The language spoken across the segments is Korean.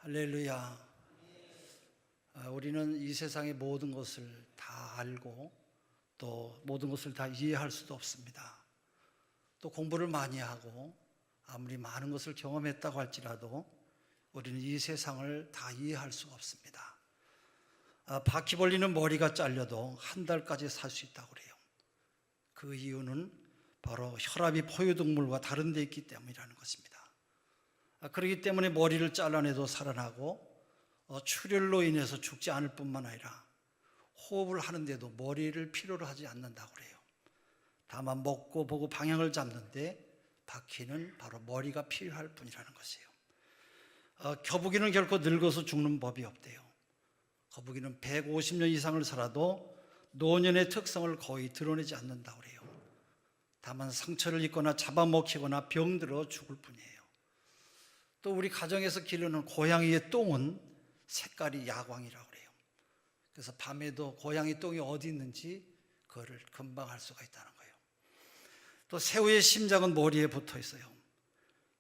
할렐루야. 우리는 이 세상의 모든 것을 다 알고 또 모든 것을 다 이해할 수도 없습니다. 또 공부를 많이 하고 아무리 많은 것을 경험했다고 할지라도 우리는 이 세상을 다 이해할 수가 없습니다. 바퀴벌리는 머리가 잘려도 한 달까지 살 수 있다고 그래요. 그 이유는 바로 혈압이 포유동물과 다른 데 있기 때문이라는 것입니다. 그렇기 때문에 머리를 잘라내도 살아나고 출혈로 인해서 죽지 않을 뿐만 아니라 호흡을 하는데도 머리를 필요로 하지 않는다고 그래요. 다만 먹고 보고 방향을 잡는데 바퀴는 바로 머리가 필요할 뿐이라는 것이에요. 거북이는 결코 늙어서 죽는 법이 없대요. 거북이는 150년 이상을 살아도 노년의 특성을 거의 드러내지 않는다고 그래요. 다만 상처를 입거나 잡아먹히거나 병들어 죽을 뿐이에요. 또 우리 가정에서 기르는 고양이의 똥은 색깔이 야광이라고 그래요. 그래서 밤에도 고양이 똥이 어디 있는지 그거를 금방 알 수가 있다는 거예요. 또 새우의 심장은 머리에 붙어 있어요.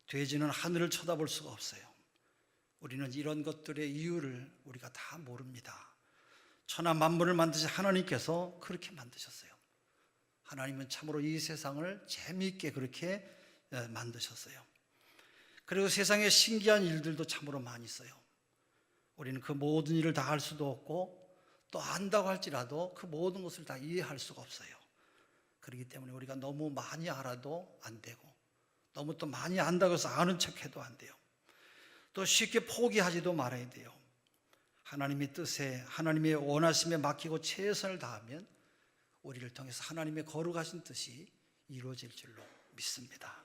돼지는 하늘을 쳐다볼 수가 없어요. 우리는 이런 것들의 이유를 우리가 다 모릅니다. 천하 만물을 만드신 하나님께서 그렇게 만드셨어요. 하나님은 참으로 이 세상을 재미있게 그렇게 만드셨어요. 그리고 세상에 신기한 일들도 참으로 많이 있어요. 우리는 그 모든 일을 다 알 수도 없고 또 안다고 할지라도 그 모든 것을 다 이해할 수가 없어요. 그렇기 때문에 우리가 너무 많이 알아도 안 되고 너무 또 많이 안다고 해서 아는 척해도 안 돼요. 또 쉽게 포기하지도 말아야 돼요. 하나님의 뜻에 하나님의 원하심에 맡기고 최선을 다하면 우리를 통해서 하나님의 거룩하신 뜻이 이루어질 줄로 믿습니다.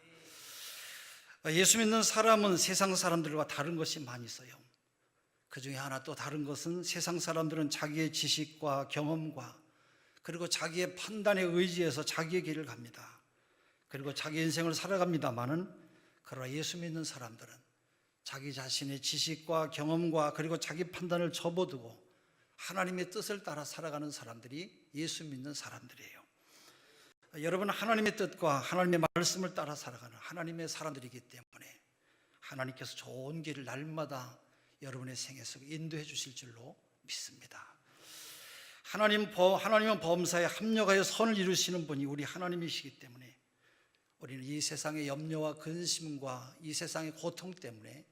예수 믿는 사람은 세상 사람들과 다른 것이 많이 있어요. 그 중에 하나 또 다른 것은 세상 사람들은 자기의 지식과 경험과 그리고 자기의 판단에 의지해서 자기의 길을 갑니다. 그리고 자기 인생을 살아갑니다마는 그러나 예수 믿는 사람들은 자기 자신의 지식과 경험과 그리고 자기 판단을 접어두고 하나님의 뜻을 따라 살아가는 사람들이 예수 믿는 사람들이에요. 여러분은 하나님의 뜻과 하나님의 말씀을 따라 살아가는 하나님의 사람들이기 때문에 하나님께서 좋은 길을 날마다 여러분의 생애 속에 인도해 주실 줄로 믿습니다. 하나님은 범사에 합력하여 선을 이루시는 분이 우리 하나님이시기 때문에 우리는 이 세상의 염려와 근심과 이 세상의 고통 때문에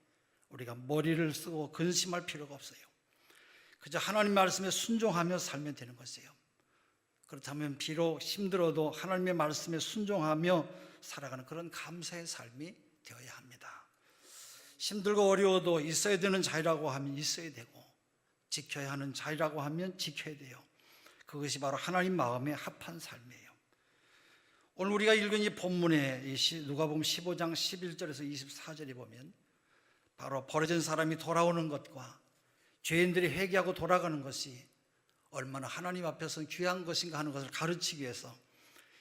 우리가 머리를 쓰고 근심할 필요가 없어요. 그저 하나님 말씀에 순종하며 살면 되는 것이에요. 그렇다면 비록 힘들어도 하나님의 말씀에 순종하며 살아가는 그런 감사의 삶이 되어야 합니다. 힘들고 어려워도 있어야 되는 자유라고 하면 있어야 되고 지켜야 하는 자유라고 하면 지켜야 돼요. 그것이 바로 하나님 마음에 합한 삶이에요. 오늘 우리가 읽은 이 본문에 누가복음 15장 11절에서 24절에 보면 바로 버려진 사람이 돌아오는 것과 죄인들이 회개하고 돌아가는 것이 얼마나 하나님 앞에서는 귀한 것인가 하는 것을 가르치기 위해서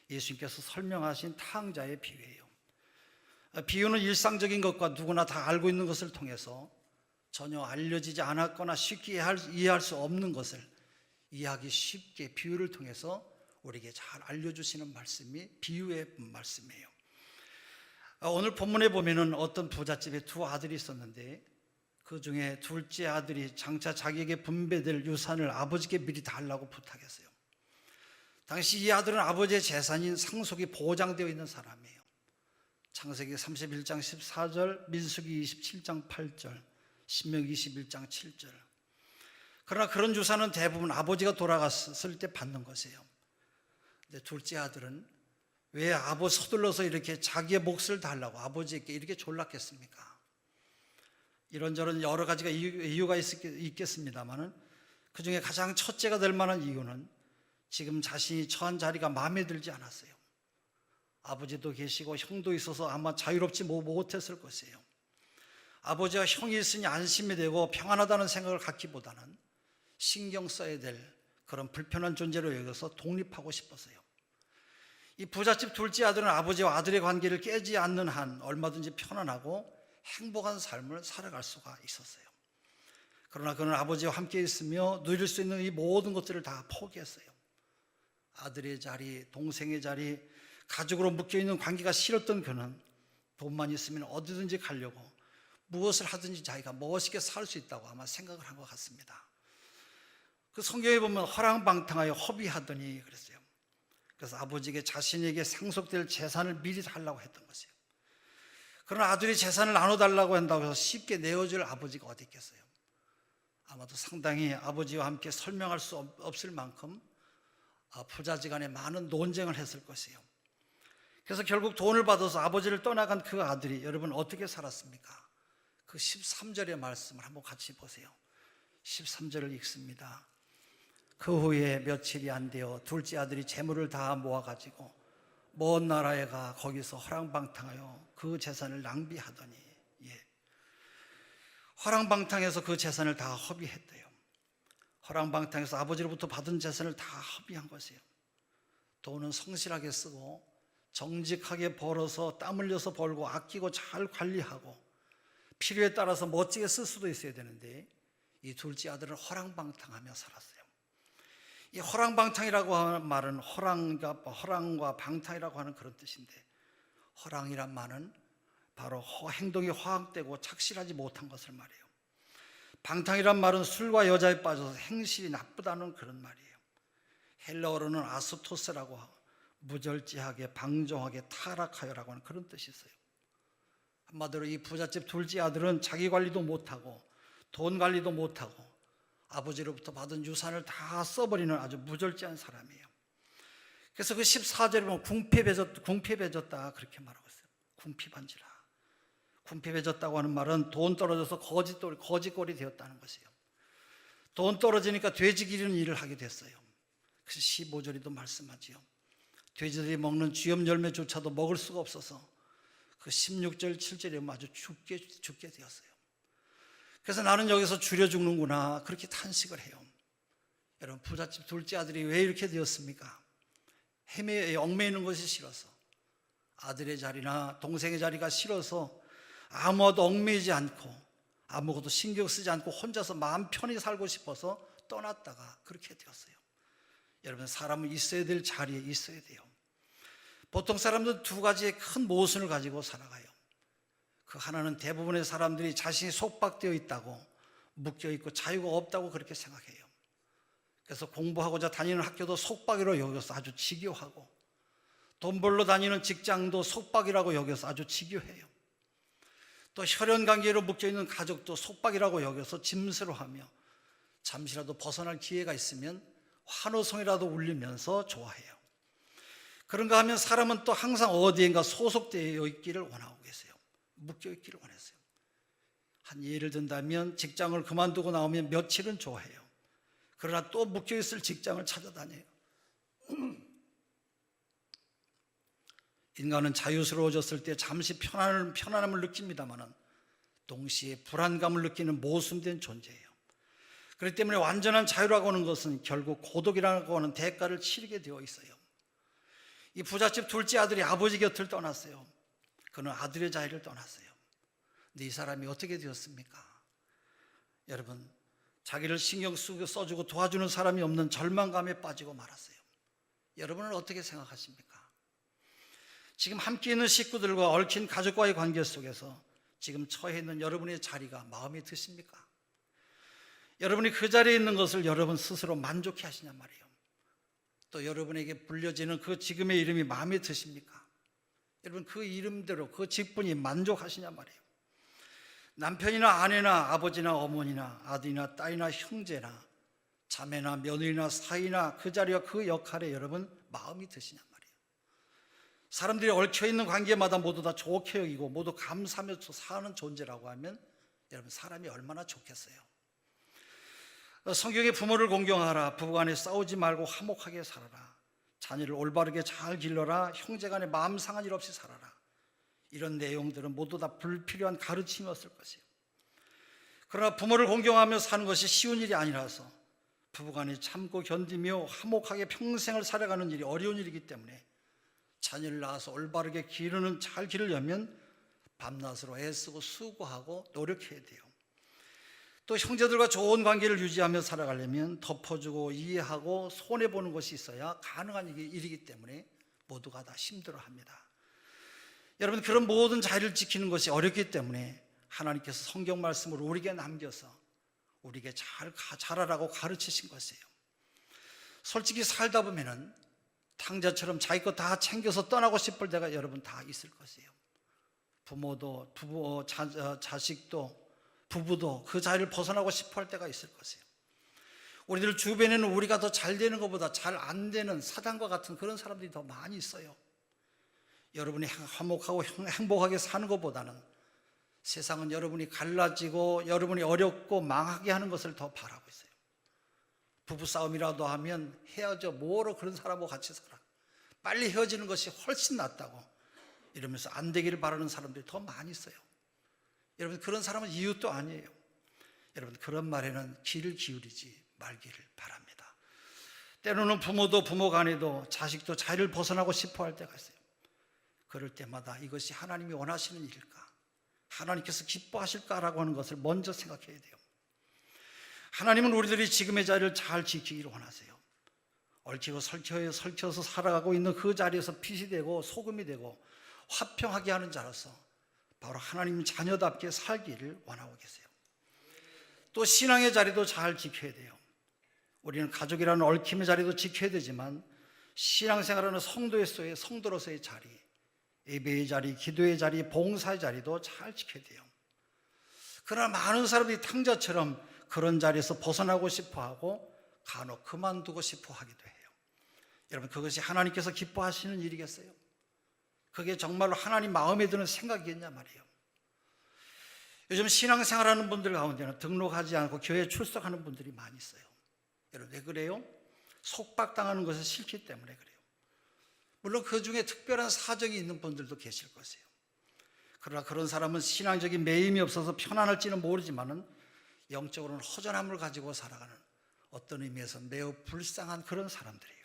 예수님께서 설명하신 탕자의 비유예요. 비유는 일상적인 것과 누구나 다 알고 있는 것을 통해서 전혀 알려지지 않았거나 쉽게 이해할 수 없는 것을 이해하기 쉽게 비유를 통해서 우리에게 잘 알려주시는 말씀이 비유의 말씀이에요. 오늘 본문에 보면은 어떤 부잣집에 두 아들이 있었는데 그 중에 둘째 아들이 장차 자기에게 분배될 유산을 아버지께 미리 달라고 부탁했어요. 당시 이 아들은 아버지의 재산인 상속이 보장되어 있는 사람이에요. 창세기 31장 14절, 민수기 27장 8절, 신명기 21장 7절. 그러나 그런 유산은 대부분 아버지가 돌아갔을 때 받는 것이에요. 근데 둘째 아들은 왜 서둘러서 이렇게 자기의 몫을 달라고 아버지에게 이렇게 졸랐겠습니까? 이런저런 여러 가지가 이유가 있겠습니다만 그 중에 가장 첫째가 될 만한 이유는 지금 자신이 처한 자리가 마음에 들지 않았어요. 아버지도 계시고 형도 있어서 아마 자유롭지 못했을 것이에요. 아버지와 형이 있으니 안심이 되고 평안하다는 생각을 갖기보다는 신경 써야 될 그런 불편한 존재로 여겨서 독립하고 싶었어요. 이 부잣집 둘째 아들은 아버지와 아들의 관계를 깨지 않는 한 얼마든지 편안하고 행복한 삶을 살아갈 수가 있었어요. 그러나 그는 아버지와 함께 있으며 누릴 수 있는 이 모든 것들을 다 포기했어요. 아들의 자리, 동생의 자리, 가족으로 묶여있는 관계가 싫었던 그는 돈만 있으면 어디든지 가려고 무엇을 하든지 자기가 멋있게 살 수 있다고 아마 생각을 한 것 같습니다. 그 성경에 보면 허랑방탕하여 허비하더니 그랬어요. 그래서 아버지에게 자신에게 상속될 재산을 미리 달라고 했던 것이에요. 그러나 아들이 재산을 나눠달라고 한다고 해서 쉽게 내어줄 아버지가 어디 있겠어요. 아마도 상당히 아버지와 함께 설명할 수 없을 만큼 부자지간에 많은 논쟁을 했을 것이에요. 그래서 결국 돈을 받아서 아버지를 떠나간 그 아들이 여러분 어떻게 살았습니까? 그 13절의 말씀을 한번 같이 보세요. 13절을 읽습니다. 그 후에 며칠이 안 되어 둘째 아들이 재물을 다 모아가지고 먼 나라에 가 거기서 허랑방탕하여 그 재산을 낭비하더니, 허랑방탕해서 그 재산을 다 허비했대요. 허랑방탕해서 아버지로부터 받은 재산을 다 허비한 것이에요. 돈은 성실하게 쓰고 정직하게 벌어서 땀 흘려서 벌고 아끼고 잘 관리하고 필요에 따라서 멋지게 쓸 수도 있어야 되는데 이 둘째 아들은 허랑방탕하며 살았어요. 이 허랑방탕이라고 하는 말은 허랑과 방탕이라고 하는 그런 뜻인데, 허랑이란 말은 바로 행동이 허황되고 착실하지 못한 것을 말해요. 방탕이란 말은 술과 여자에 빠져서 행실이 나쁘다는 그런 말이에요. 헬라어로는 아스토스라고 하고 무절제하게 방종하게 타락하여라고 하는 그런 뜻이 있어요. 한마디로 이 부잣집 둘째 아들은 자기 관리도 못하고 돈 관리도 못하고 아버지로부터 받은 유산을 다 써버리는 아주 무절제한 사람이에요. 그래서 그 14절에 보면 궁핍해졌다 그렇게 말하고 있어요. 궁핍한지라. 궁핍해졌다고 하는 말은 돈 떨어져서 거지꼴이 되었다는 것이에요. 돈 떨어지니까 돼지 기르는 일을 하게 됐어요. 그래서 15절에도 말씀하지요. 돼지들이 먹는 쥐염 열매조차도 먹을 수가 없어서 그 16절 7절에 아주 죽게 되었어요. 그래서 나는 여기서 줄여 죽는구나 그렇게 탄식을 해요. 여러분, 부잣집 둘째 아들이 왜 이렇게 되었습니까? 얽매이는 것이 싫어서, 아들의 자리나 동생의 자리가 싫어서 아무것도 얽매이지 않고 아무것도 신경 쓰지 않고 혼자서 마음 편히 살고 싶어서 떠났다가 그렇게 되었어요. 여러분, 사람은 있어야 될 자리에 있어야 돼요. 보통 사람들은 두 가지의 큰 모순을 가지고 살아가요. 그 하나는 대부분의 사람들이 자신이 속박되어 있다고, 묶여있고 자유가 없다고 그렇게 생각해요. 그래서 공부하고자 다니는 학교도 속박이라고 여겨서 아주 지겨워하고, 돈 벌러 다니는 직장도 속박이라고 여겨서 아주 지겨워해요. 또 혈연관계로 묶여있는 가족도 속박이라고 여겨서 짐스러워하며 잠시라도 벗어날 기회가 있으면 환호성이라도 울리면서 좋아해요. 그런가 하면 사람은 또 항상 어디엔가 소속되어 있기를 원하고 계세요. 묶여 있기를 원했어요. 한 예를 든다면 직장을 그만두고 나오면 며칠은 좋아해요. 그러나 또 묶여 있을 직장을 찾아다녀요. 인간은 자유스러워졌을 때 잠시 편안함을 느낍니다만 동시에 불안감을 느끼는 모순된 존재예요. 그렇기 때문에 완전한 자유라고 하는 것은 결국 고독이라고 하는 대가를 치르게 되어 있어요. 이 부잣집 둘째 아들이 아버지 곁을 떠났어요. 그는 아들의 자리를 떠났어요. 근데 이 사람이 어떻게 되었습니까? 여러분, 자기를 신경 써주고 도와주는 사람이 없는 절망감에 빠지고 말았어요. 여러분은 어떻게 생각하십니까? 지금 함께 있는 식구들과 얽힌 가족과의 관계 속에서 지금 처해 있는 여러분의 자리가 마음에 드십니까? 여러분이 그 자리에 있는 것을 여러분 스스로 만족해 하시냔 말이에요. 또 여러분에게 불려지는 그 지금의 이름이 마음에 드십니까? 여러분, 그 이름대로 그 직분이 만족하시냔 말이에요. 남편이나 아내나 아버지나 어머니나 아들이나 딸이나 형제나 자매나 며느리나 사이나 그 자리와 그 역할에 여러분 마음이 드시냔 말이에요. 사람들이 얽혀있는 관계마다 모두 다 좋게 여기고 모두 감사하며 사는 존재라고 하면 여러분, 사람이 얼마나 좋겠어요. 성경에 부모를 공경하라, 부부간에 싸우지 말고 화목하게 살아라, 자녀를 올바르게 잘 길러라, 형제간에 마음 상한 일 없이 살아라, 이런 내용들은 모두 다 불필요한 가르침이었을 것이에요. 그러나 부모를 공경하며 사는 것이 쉬운 일이 아니라서 부부간에 참고 견디며 화목하게 평생을 살아가는 일이 어려운 일이기 때문에 자녀를 낳아서 올바르게 잘 기르려면 밤낮으로 애쓰고 수고하고 노력해야 돼요. 또 형제들과 좋은 관계를 유지하며 살아가려면 덮어주고 이해하고 손해보는 것이 있어야 가능한 일이기 때문에 모두가 다 힘들어합니다. 여러분, 그런 모든 자리를 지키는 것이 어렵기 때문에 하나님께서 성경 말씀을 우리에게 남겨서 우리에게 잘 자라라고 가르치신 것이에요. 솔직히 살다 보면은 탕자처럼 자기 거 다 챙겨서 떠나고 싶을 때가 여러분 다 있을 것이에요. 부모도, 자식도, 부부도 그 자리를 벗어나고 싶어 할 때가 있을 것이에요. 우리들 주변에는 우리가 더 잘 되는 것보다 잘 안 되는 사단과 같은 그런 사람들이 더 많이 있어요. 여러분이 화목하고 행복하게 사는 것보다는 세상은 여러분이 갈라지고 여러분이 어렵고 망하게 하는 것을 더 바라고 있어요. 부부싸움이라도 하면 헤어져, 뭐로 그런 사람하고 같이 살아, 빨리 헤어지는 것이 훨씬 낫다고 이러면서 안 되기를 바라는 사람들이 더 많이 있어요. 여러분, 그런 사람은 이웃도 아니에요. 여러분, 그런 말에는 귀를 기울이지 말기를 바랍니다. 때로는 부모도 부모 간에도 자식도 자유를 벗어나고 싶어 할 때가 있어요. 그럴 때마다 이것이 하나님이 원하시는 일일까, 하나님께서 기뻐하실까라고 하는 것을 먼저 생각해야 돼요. 하나님은 우리들이 지금의 자리를 잘 지키기를 원하세요. 얽히고 설켜서 살아가고 있는 그 자리에서 빛이 되고 소금이 되고 화평하게 하는 자로서 바로 하나님 자녀답게 살기를 원하고 계세요. 또 신앙의 자리도 잘 지켜야 돼요. 우리는 가족이라는 얽힘의 자리도 지켜야 되지만 신앙생활하는 성도로서의 자리, 예배의 자리, 기도의 자리, 봉사의 자리도 잘 지켜야 돼요. 그러나 많은 사람들이 탕자처럼 그런 자리에서 벗어나고 싶어하고 간혹 그만두고 싶어 하기도 해요. 여러분, 그것이 하나님께서 기뻐하시는 일이겠어요? 그게 정말로 하나님 마음에 드는 생각이겠냐 말이에요. 요즘 신앙생활하는 분들 가운데는 등록하지 않고 교회에 출석하는 분들이 많이 있어요. 여러분, 왜 그래요? 속박당하는 것이 싫기 때문에 그래요. 물론 그 중에 특별한 사정이 있는 분들도 계실 것이에요. 그러나 그런 사람은 신앙적인 매임이 없어서 편안할지는 모르지만은 영적으로는 허전함을 가지고 살아가는 어떤 의미에서 매우 불쌍한 그런 사람들이에요.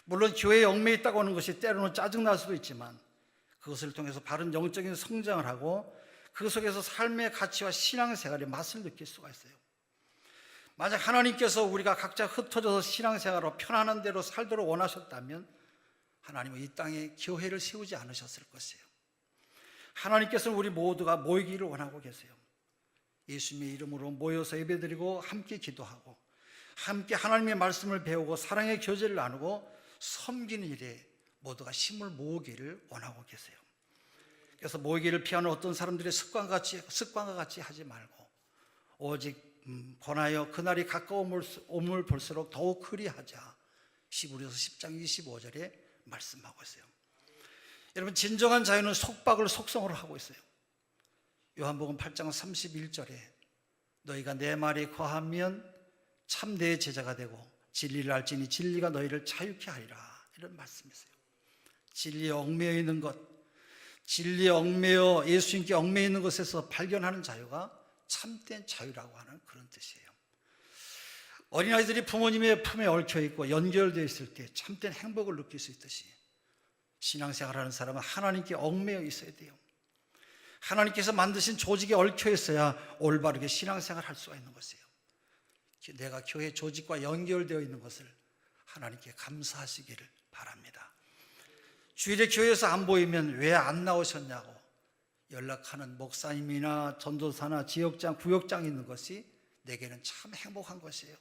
물론 교회에 얽매여 있다고 하는 것이 때로는 짜증날 수도 있지만 그것을 통해서 바른 영적인 성장을 하고 그 속에서 삶의 가치와 신앙생활의 맛을 느낄 수가 있어요. 만약 하나님께서 우리가 각자 흩어져서 신앙생활로 편안한 대로 살도록 원하셨다면 하나님은 이 땅에 교회를 세우지 않으셨을 것이에요. 하나님께서는 우리 모두가 모이기를 원하고 계세요. 예수님의 이름으로 모여서 예배드리고 함께 기도하고 함께 하나님의 말씀을 배우고 사랑의 교제를 나누고 섬기는 일에 모두가 힘을 모으기를 원하고 계세요. 그래서 모이기를 피하는 어떤 사람들의 습관과 같이 하지 말고 오직 권하여 그날이 가까움을 볼수록 더욱 그리하자, 히브리서 10장 25절에 말씀하고 있어요. 여러분, 진정한 자유는 속박을 속성으로 하고 있어요. 요한복음 8장 31절에 너희가 내 말에 거하면 참 내 제자가 되고 진리를 알지니 진리가 너희를 자유케 하리라, 이런 말씀이 있어요. 진리에 얽매여 있는 것, 진리에 얽매여 예수님께 얽매여 있는 것에서 발견하는 자유가 참된 자유라고 하는 그런 뜻이에요. 어린아이들이 부모님의 품에 얽혀 있고 연결되어 있을 때 참된 행복을 느낄 수 있듯이 신앙생활하는 사람은 하나님께 얽매여 있어야 돼요. 하나님께서 만드신 조직에 얽혀 있어야 올바르게 신앙생활을 할 수가 있는 것이에요. 내가 교회 조직과 연결되어 있는 것을 하나님께 감사하시기를 바랍니다. 주일에 교회에서 안 보이면 왜 안 나오셨냐고 연락하는 목사님이나 전도사나 지역장, 구역장이 있는 것이 내게는 참 행복한 것이에요.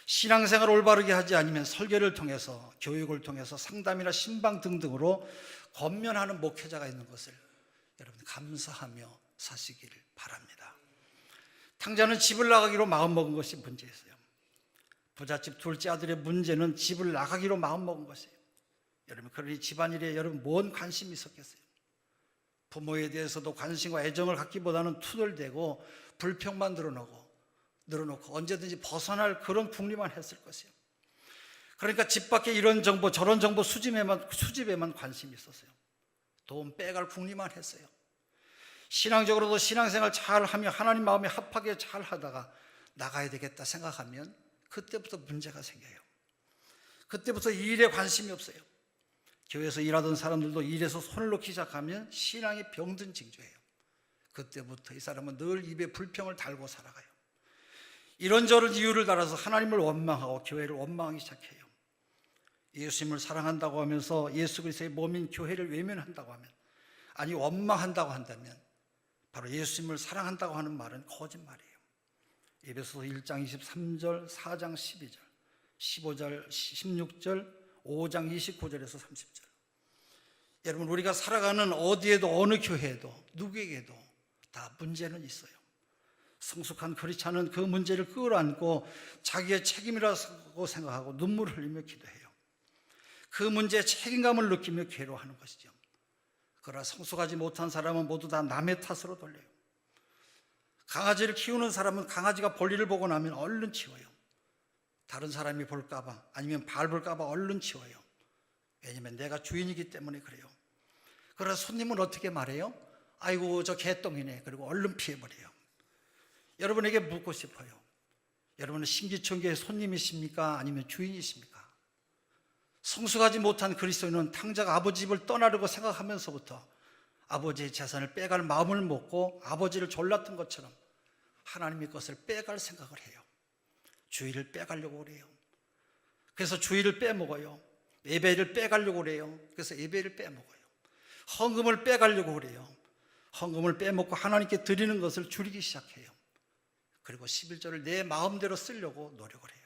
신앙생활을 올바르게 하지 않으면 설교를 통해서, 교육을 통해서, 상담이나 신방 등등으로 권면하는 목회자가 있는 것을 여러분 감사하며 사시기를 바랍니다. 탕자는 집을 나가기로 마음먹은 것이 문제였어요. 부잣집 둘째 아들의 문제는 집을 나가기로 마음먹은 것이에요. 여러분, 그러니 집안일에 여러분 뭔 관심이 있었겠어요? 부모에 대해서도 관심과 애정을 갖기보다는 투덜대고 불평만 늘어놓고 언제든지 벗어날 그런 궁리만 했을 것이에요. 그러니까 집 밖에 이런 정보 저런 정보 수집에만 관심이 있었어요. 돈 빼갈 궁리만 했어요. 신앙적으로도 신앙생활 잘하며 하나님 마음에 합하게 잘하다가 나가야 되겠다 생각하면 그때부터 문제가 생겨요. 그때부터 일에 관심이 없어요. 교회에서 일하던 사람들도 일에서 손을 놓기 시작하면 신앙이 병든 징조예요. 그때부터 이 사람은 늘 입에 불평을 달고 살아가요. 이런저런 이유를 달아서 하나님을 원망하고 교회를 원망하기 시작해요. 예수님을 사랑한다고 하면서 예수 그리스도의 몸인 교회를 외면한다고 하면, 아니 원망한다고 한다면 바로 예수님을 사랑한다고 하는 말은 거짓말이에요. 에베소서 1장 23절, 4장 12절, 15절, 16절, 5장 29절에서 30절. 여러분, 우리가 살아가는 어디에도 어느 교회에도 누구에게도 다 문제는 있어요. 성숙한 크리스찬은 그 문제를 끌어안고 자기의 책임이라고 생각하고 눈물을 흘리며 기도해요. 그 문제에 책임감을 느끼며 괴로워하는 것이죠. 그러나 성숙하지 못한 사람은 모두 다 남의 탓으로 돌려요. 강아지를 키우는 사람은 강아지가 볼일을 보고 나면 얼른 치워요. 다른 사람이 볼까봐, 아니면 밟을까봐 얼른 치워요. 왜냐면 내가 주인이기 때문에 그래요. 그러나 손님은 어떻게 말해요? 아이고, 저 개똥이네. 그리고 얼른 피해버려요. 여러분에게 묻고 싶어요. 여러분은 신기천교의 손님이십니까? 아니면 주인이십니까? 성숙하지 못한 그리스도인은 당장 아버지 집을 떠나려고 생각하면서부터 아버지의 재산을 빼갈 마음을 먹고 아버지를 졸랐던 것처럼 하나님의 것을 빼갈 생각을 해요. 주의를 빼가려고 그래요. 그래서 주의를 빼먹어요. 예배를 빼가려고 그래요. 그래서 예배를 빼먹어요. 헌금을 빼가려고 그래요. 헌금을 빼먹고 하나님께 드리는 것을 줄이기 시작해요. 그리고 11절을 내 마음대로 쓰려고 노력을 해요.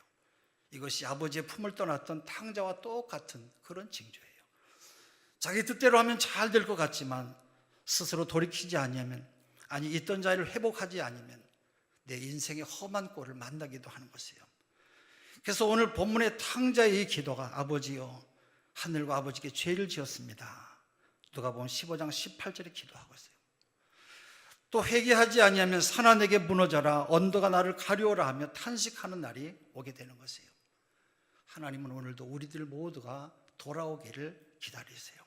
이것이 아버지의 품을 떠났던 탕자와 똑같은 그런 징조예요. 자기 뜻대로 하면 잘 될 것 같지만 스스로 돌이키지 않으면, 아니 있던 자리를 회복하지 않으면 내 인생의 험한 꼴을 만나기도 하는 것이에요. 그래서 오늘 본문의 탕자의 이 기도가 아버지여 하늘과 아버지께 죄를 지었습니다. 누가복음 15장 18절에 기도하고 있어요. 또 회개하지 아니하면 산하 내게 무너져라 언덕아 나를 가리오라 하며 탄식하는 날이 오게 되는 것이에요. 하나님은 오늘도 우리들 모두가 돌아오기를 기다리세요.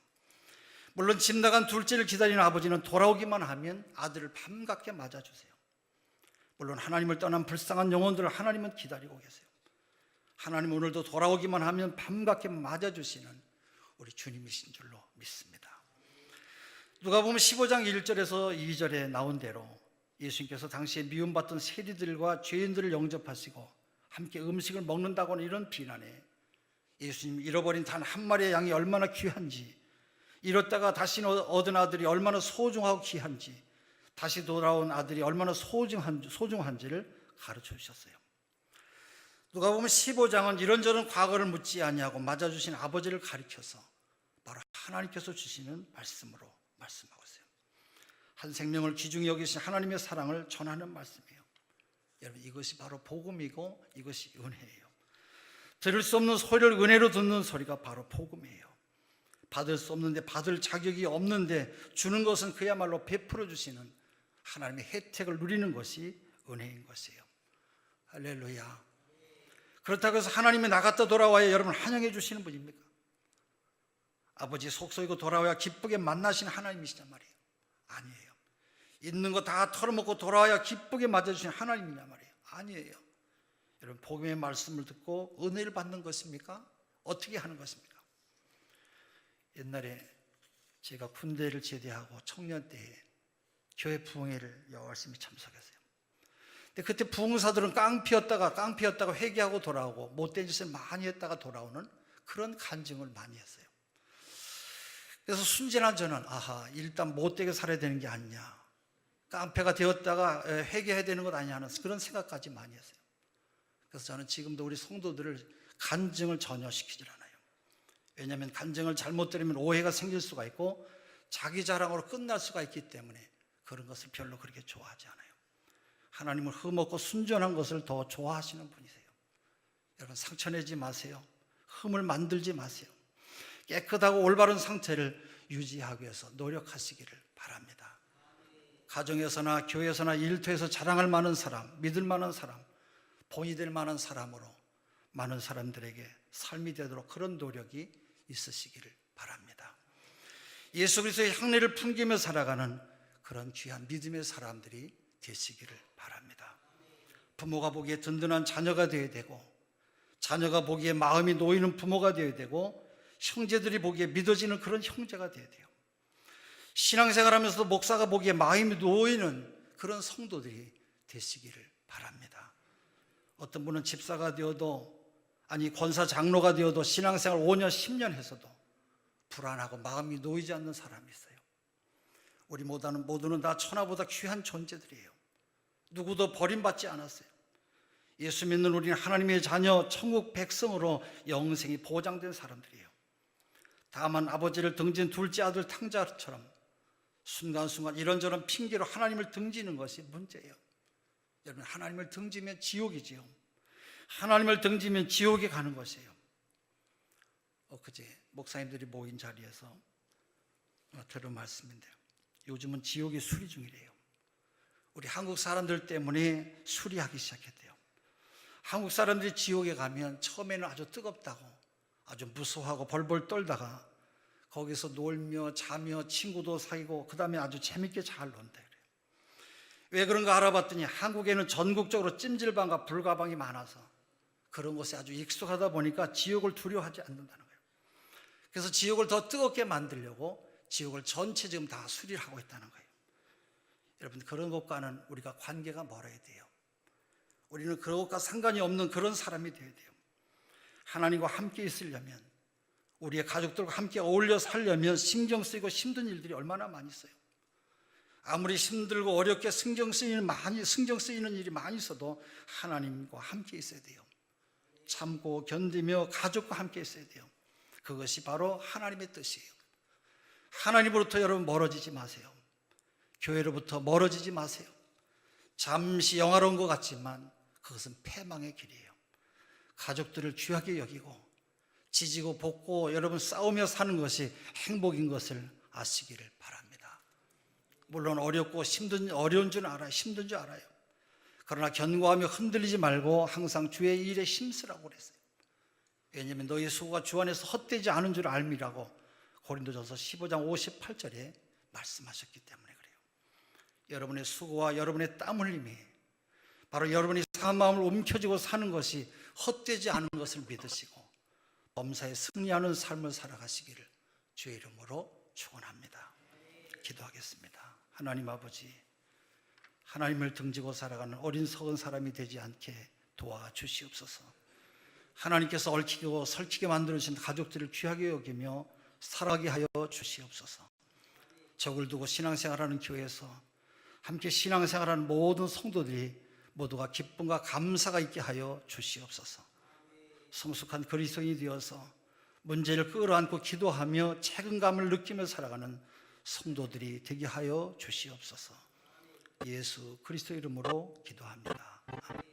물론 집 나간 둘째를 기다리는 아버지는 돌아오기만 하면 아들을 반갑게 맞아주세요. 물론 하나님을 떠난 불쌍한 영혼들을 하나님은 기다리고 계세요. 하나님은 오늘도 돌아오기만 하면 반갑게 맞아주시는 우리 주님이신 줄로 믿습니다. 누가복음 15장 1절에서 2절에 나온 대로 예수님께서 당시에 미움받던 세리들과 죄인들을 영접하시고 함께 음식을 먹는다고는 이런 비난에 예수님 잃어버린 단 한 마리의 양이 얼마나 귀한지, 잃었다가 다시 얻은 아들이 얼마나 소중하고 귀한지, 다시 돌아온 아들이 얼마나 소중한지를 가르쳐 주셨어요. 누가복음 15장은 이런저런 과거를 묻지 아니하고 맞아주신 아버지를 가리켜서 바로 하나님께서 주시는 말씀으로 말씀하고 있어요. 한 생명을 귀중히 여기신 하나님의 사랑을 전하는 말씀이에요. 여러분, 이것이 바로 복음이고 이것이 은혜예요. 들을 수 없는 소리를 은혜로 듣는 소리가 바로 복음이에요. 받을 수 없는데, 받을 자격이 없는데 주는 것은 그야말로 베풀어 주시는 하나님의 혜택을 누리는 것이 은혜인 것이에요. 할렐루야. 그렇다고 해서 하나님이 나갔다 돌아와야 여러분 환영해 주시는 분입니까? 아버지 속 썩이고 돌아와야 기쁘게 만나시는 하나님이시단 말이에요. 아니에요. 있는 거 다 털어먹고 돌아와야 기쁘게 맞아주시는 하나님이냐 말이에요. 아니에요. 여러분, 복음의 말씀을 듣고 은혜를 받는 것입니까? 어떻게 하는 것입니까? 옛날에 제가 군대를 제대하고 청년 때에 교회 부흥회를 열심히 참석했어요. 근데 그때 부흥사들은 깡피였다가 회개하고 돌아오고 못된 짓을 많이 했다가 돌아오는 그런 간증을 많이 했어요. 그래서 순진한 저는 일단 못되게 살아야 되는 게 아니냐, 깡패가 되었다가 회개해야 되는 것 아니냐 하는 그런 생각까지 많이 했어요. 그래서 저는 지금도 우리 성도들을 간증을 전혀 시키질 않아요. 왜냐하면 간증을 잘못 들으면 오해가 생길 수가 있고 자기 자랑으로 끝날 수가 있기 때문에 그런 것을 별로 그렇게 좋아하지 않아요. 하나님을 흠없고 순전한 것을 더 좋아하시는 분이세요. 여러분, 상처내지 마세요. 흠을 만들지 마세요. 깨끗하고 올바른 상태를 유지하기 위해서 노력하시기를 바랍니다. 가정에서나 교회에서나 일터에서 자랑할 만한 사람, 믿을 만한 사람, 본이 될 만한 사람으로 많은 사람들에게 삶이 되도록 그런 노력이 있으시기를 바랍니다. 예수 그리스도의 향례를 풍기며 살아가는 그런 귀한 믿음의 사람들이 되시기를 바랍니다. 부모가 보기에 든든한 자녀가 되어야 되고, 자녀가 보기에 마음이 놓이는 부모가 되어야 되고, 형제들이 보기에 믿어지는 그런 형제가 되어야 돼요. 신앙생활하면서도 목사가 보기에 마음이 놓이는 그런 성도들이 되시기를 바랍니다. 어떤 분은 집사가 되어도, 아니 권사 장로가 되어도 신앙생활 5년 10년 해서도 불안하고 마음이 놓이지 않는 사람이 있어요. 우리 모두는 다 천하보다 귀한 존재들이에요. 누구도 버림받지 않았어요. 예수 믿는 우리는 하나님의 자녀, 천국 백성으로 영생이 보장된 사람들이에요. 다만 아버지를 등진 둘째 아들 탕자처럼 순간순간 이런저런 핑계로 하나님을 등지는 것이 문제예요. 여러분, 하나님을 등지면 지옥이지요. 하나님을 등지면 지옥에 가는 것이에요. 엊그제 목사님들이 모인 자리에서 들은 말씀인데요, 요즘은 지옥이 수리 중이래요. 우리 한국 사람들 때문에 수리하기 시작했대요. 한국 사람들이 지옥에 가면 처음에는 아주 뜨겁다고 아주 무서워하고 벌벌 떨다가 거기서 놀며 자며 친구도 사귀고 그 다음에 아주 재밌게 잘 논다 그래요. 왜 그런가 알아봤더니 한국에는 전국적으로 찜질방과 불가방이 많아서 그런 것에 아주 익숙하다 보니까 지옥을 두려워하지 않는다는 거예요. 그래서 지옥을 더 뜨겁게 만들려고 지옥을 전체 지금 다 수리를 하고 있다는 거예요. 여러분, 그런 것과는 우리가 관계가 멀어야 돼요. 우리는 그런 것과 상관이 없는 그런 사람이 되어야 돼요. 하나님과 함께 있으려면, 우리의 가족들과 함께 어울려 살려면 신경 쓰이고 힘든 일들이 얼마나 많이 있어요. 아무리 힘들고 어렵게 신경 쓰이는 일이 많이 있어도 하나님과 함께 있어야 돼요. 참고 견디며 가족과 함께 있어야 돼요. 그것이 바로 하나님의 뜻이에요. 하나님으로부터 여러분 멀어지지 마세요. 교회로부터 멀어지지 마세요. 잠시 영화로운 것 같지만 그것은 패망의 길이에요. 가족들을 귀하게 여기고 지지고 볶고 여러분 싸우며 사는 것이 행복인 것을 아시기를 바랍니다. 물론 어렵고 어려운 줄 알아요. 힘든 줄 알아요. 그러나 견고하며 흔들리지 말고 항상 주의 일에 힘쓰라고 그랬어요. 왜냐하면 너희 수고가 주 안에서 헛되지 않은 줄 알미라고 고린도전서 15장 58절에 말씀하셨기 때문에 그래요. 여러분의 수고와 여러분의 땀 흘림이 바로 여러분이 상한 마음을 움켜쥐고 사는 것이 헛되지 않은 것을 믿으시고 범사에 승리하는 삶을 살아가시기를 주의 이름으로 축원합니다. 기도하겠습니다. 하나님 아버지, 하나님을 등지고 살아가는 어린 석은 사람이 되지 않게 도와주시옵소서. 하나님께서 얽히고 설키게 만들어주신 가족들을 귀하게 여기며 살아가게 하여 주시옵소서. 적을 두고 신앙생활하는 교회에서 함께 신앙생활하는 모든 성도들이 모두가 기쁨과 감사가 있게 하여 주시옵소서. 성숙한 그리스도인이 되어서 문제를 끌어안고 기도하며 책임감을 느끼며 살아가는 성도들이 되게 하여 주시옵소서. 예수 그리스도 이름으로 기도합니다. 아멘.